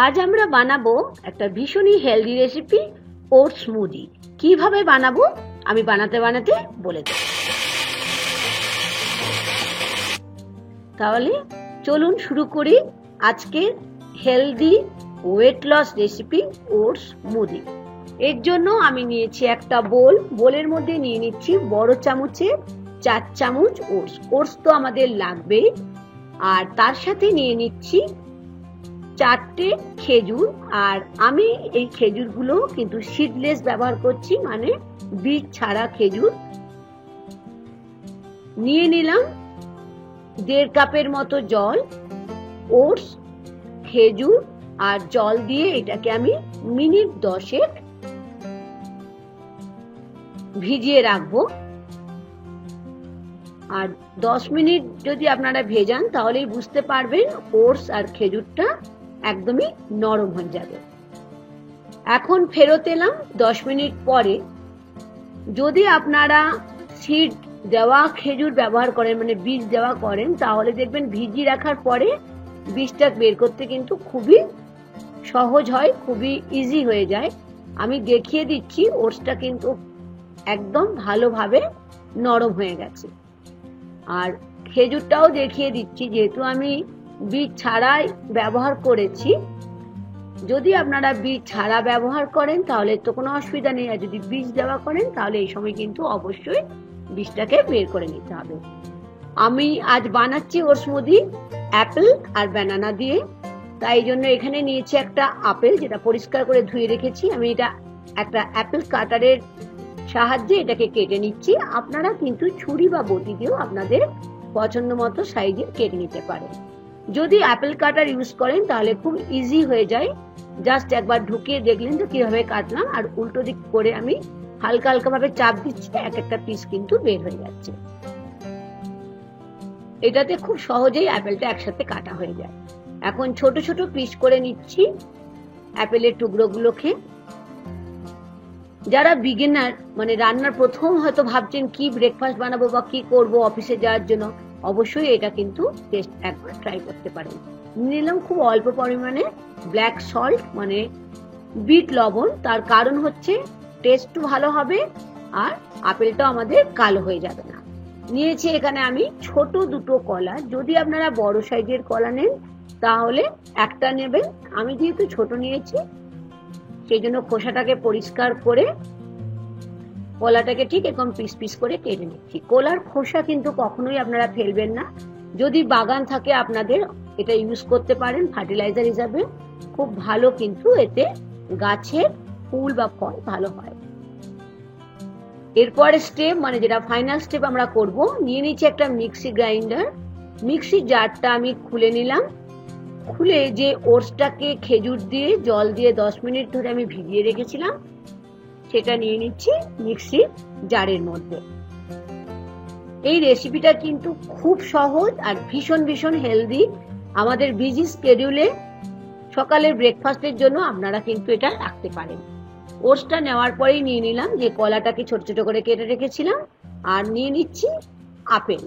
আজ আমরা বানাবো একটা ভীষণই হেলদি রেসিপি, ওটস স্মুদি। কিভাবে বানাবো আমি বানাতে বানাতে বলে দেব। তাহলে চলুন শুরু করি আজকে healthy weight loss recipe oats smoothie. এর জন্য আমি নিয়েছি একটা বোলের মধ্যে নিয়ে নিচ্ছি বড় চামচে 4 চামচ ওটস তো আমাদের লাগবে। আর তার সাথে নিয়ে নিচ্ছি 4টে খেজুর। আর আমি এই খেজুরগুলো কিন্তু সিডলেস ব্যবহার করছি, মানে বীজ ছাড়া খেজুর। নিয়ে নিলাম 1.5 কাপের মতো জল। ওটস, খেজুর আর জল দিয়ে এটাকে আমি মিনিট 10 ভিজিয়ে রাখবো। আর 10 মিনিট যদি আপনারা ভেজান তাহলেই বুঝতে পারবেন ওটস আর খেজুরটা একদমই নরম হয়ে যাবে। এখন ফেরত এলাম 10 মিনিট পরে। যদি আপনারা সিড দেওয়া খেজুর ব্যবহার করেন, মানে বীজ দেওয়া করেন, তাহলে দেখবেন ভিজিয়ে রাখার পরে বীজটা বের করতে কিন্তু খুবই সহজ হয়, খুবই ইজি হয়ে যায়। আমি দেখিয়ে দিচ্ছি ওটসটা কিন্তু একদম ভালোভাবে নরম হয়ে গেছে। আর খেজুরটাও দেখিয়ে দিচ্ছি, যেহেতু আমি বীজ ছাড়াই ব্যবহার করেছি। যদি আপনারা বীজ ছাড়া ব্যবহার করেন তাহলে তো কোনো অসুবিধা নেই, আর যদি বীজ দেওয়া করেন তাহলে এই সময় কিন্তু অবশ্যই বীজটাকে বের করে নিতে হবে। আমি আজ বানাচ্ছি ওটস স্মুদি অ্যাপেল আর ব্যানানা দিয়ে, তাই জন্য এখানে নিয়েছি একটা আপেল, যেটা পরিষ্কার করে ধুয়ে রেখেছি। আমি এটা একটা অ্যাপেল কাটারের সাহায্যে এটাকে কেটে নিচ্ছি। আপনারা কিন্তু ছুরি বা বটি দিয়েও আপনাদের পছন্দ মতো সাইজে কেটে নিতে পারেন। যদি অ্যাপেল কাটার ইউজ করেন তাহলে খুব ইজি হয়ে যায়। জাস্ট একবার ঢুকিয়ে দেখলেন তো কিভাবে কাটলাম, আর উল্টো দিক করে আমি হালকা হালকা ভাবে চাপ দিচ্ছি, এক একটা পিস কিন্তু বের হয়ে যাচ্ছে। এটাতে খুব সহজেই অ্যাপেলটা একসাথে কাটা হয়ে যায়। এখন ছোট ছোট পিস করে নিচ্ছি অ্যাপেলের টুকরোগুলোকে। যারা বিগিনার, মানে রান্নার প্রথম হয়তো ভাবছেন কি ব্রেকফাস্ট বানাবো বা কি করব অফিসে যাওয়ার জন্য, অবশ্যই এটা কিন্তু টেস্ট একবার ট্রাই করতে পারেন। নিলাম খুব অল্প পরিমাণে ব্ল্যাক সল্ট, মানে বিট লবণ। তার কারণ হচ্ছে টেস্ট ভালো হবে আর আপেলটা আমাদের কালো হয়ে যাবে না। নিয়েছি এখানে আমি ছোট 2টো কলা। যদি আপনারা বড় সাইজের কলা নেন তাহলে একটা নেবেন। আমি যেহেতু ছোট নিয়েছি সেই জন্য খোসাটাকে পরিষ্কার করে কলাটাকে ঠিক এরকম পিস পিস করে কেটে নিচ্ছি। কলার খোসা কিন্তু কখনোই আপনারা ফেলবেন না। যদি বাগান থাকে আপনাদের, এটা ইউজ করতে পারেন ফার্টিলাইজার হিসাবে। খুব ভালো, কিন্তু এতে গাছের ফুল বা ফল ভালো হয়। এরপরে স্টেপ, মানে যেটা ফাইনাল স্টেপ আমরা করব, নিয়ে নিচ্ছি একটা মিক্সি গ্রাইন্ডার। মিক্সি জারটা আমি খুলে নিলাম। খুলে যে ওটসটাকে খেজুর দিয়ে জল দিয়ে 10 মিনিট ধরে আমি ভিজিয়ে রেখেছিলাম সেটা নিয়ে নিচ্ছি মিক্সি জারের মধ্যে। এই রেসিপিটা কিন্তু খুব সহজ আর ভীষণ ভীষণ হেলদি। আমাদের বিজি স্কেডিউলে সকালের ব্রেকফাস্টের জন্য আপনারা কিন্তু এটা রাখতে পারেন। ওটসটা নেওয়ার পরেই নিয়ে নিলাম যে কলাটাকে ছোট ছোট করে কেটে রেখেছিলাম, আর নিয়ে নিচ্ছি আপেল।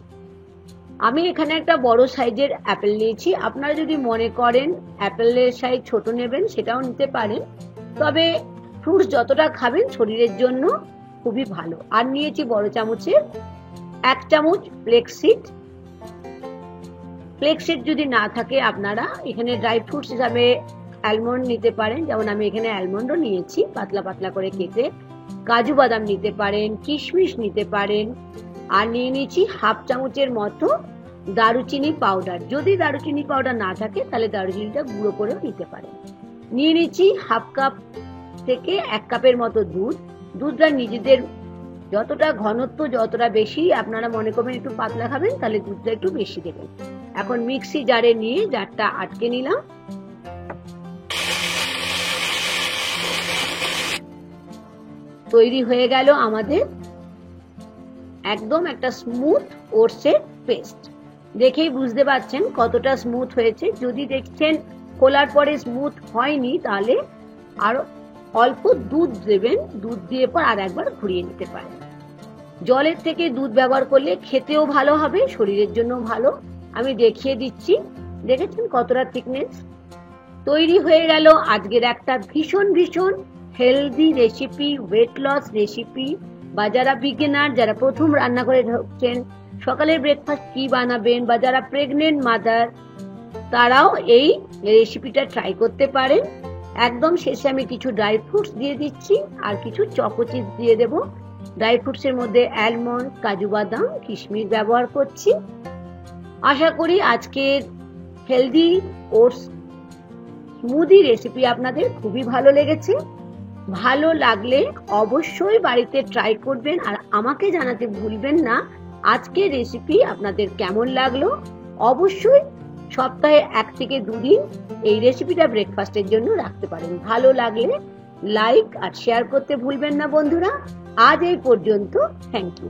আমি এখানে একটা বড় সাইজের অ্যাপেল নিয়েছি। আপনারা যদি মনে করেন অ্যাপেলের সাইজ ছোট নেবেন সেটাও নিতে পারেন, তবে ফ্রুটস যতটা খাবেন শরীরের জন্য খুবই ভালো। আর নিয়েছি বড় চামচের 1 চামচ ফ্লেক্সিড। ফ্লেক্সিড যদি না থাকে আপনারা এখানে ড্রাই ফ্রুটস হিসাবে অ্যালমন্ড নিতে পারেন, যেমন আমি এখানে অ্যালমন্ডও নিয়েছি পাতলা পাতলা করে কেটে। কাজু বাদাম নিতে পারেন, কিশমিশ নিতে পারেন। আর নিয়ে নিয়েছি 1/2 চামচের মতো দারুচিনি পাউডার। যদি দারুচিনি পাউডার না থাকে তাহলে দারুচিনিটা গুঁড়ো করেও নিতে পারেন। নিয়ে নিচ্ছি 1/2 কাপ থেকে 1 কাপের মতো দুধ। দুধটা নিজেদের যতটা ঘনত্ব যতটা বেশি আপনারা মনে করবেন একটু পাতলা খাবেন তাহলে দুধটা একটু বেশি দেবেন। এখন মিক্সি জারে নিয়ে জারটা আটকে নিলাম। তৈরি হয়ে গেল আমাদের একদম একটা স্মুথ ওটসের পেস্ট। দেখেই বুঝতে পারছেন কতটা স্মুথ হয়েছে। যদি দেখছেন খোলার পরে স্মুথ হয়নি তাহলে আরো অল্প দুধ দেবেন, দুধ দিয়ে পর আর একবার ঘুরিয়ে নিতে পারেন। জলের থেকে দুধ ব্যবহার করলে খেতেও ভালো হবে, শরীরের জন্য ভালো। আমি দেখিয়ে দিচ্ছি, দেখেছেন কতটা থিকনেস। তৈরি হয়ে গেল আজকের একটা ভীষণ ভীষণ healthy recipe, weight loss recipe. বা যারা বিগিনার, যারা প্রথম রান্না করে ঢুকছেন, সকালের ব্রেকফাস্ট কি বানাবেন, বা যারা প্রেগনেন্ট মাদার, তারাও এই রেসিপিটা ট্রাই করতে পারেন। একদম শেষে আমি কিছু ড্রাই ফ্রুটস দিয়ে দিচ্ছি আর কিছু চকো চিপস দিয়ে দেব। ড্রাই ফ্রুটসের মধ্যে অ্যালমন্ড, কাজু বাদাম, কিশমিশ ব্যবহার করছি। আশা করি আজকের হেলদি ওটস স্মুদি রেসিপি আপনাদের খুবই ভালো লেগেছে। ভালো লাগলে অবশ্যই বাড়িতে ট্রাই করবেন আর আমাকে জানাতে ভুলবেন না আজকের রেসিপি আপনাদের কেমন লাগলো। অবশ্যই সপ্তাহে 1 থেকে 2 দিন এই রেসিপিটা ব্রেকফাস্টের জন্য রাখতে পারেন। ভালো লাগলে লাইক আর শেয়ার করতে ভুলবেন না বন্ধুরা। আজ এই পর্যন্ত, থ্যাংক ইউ।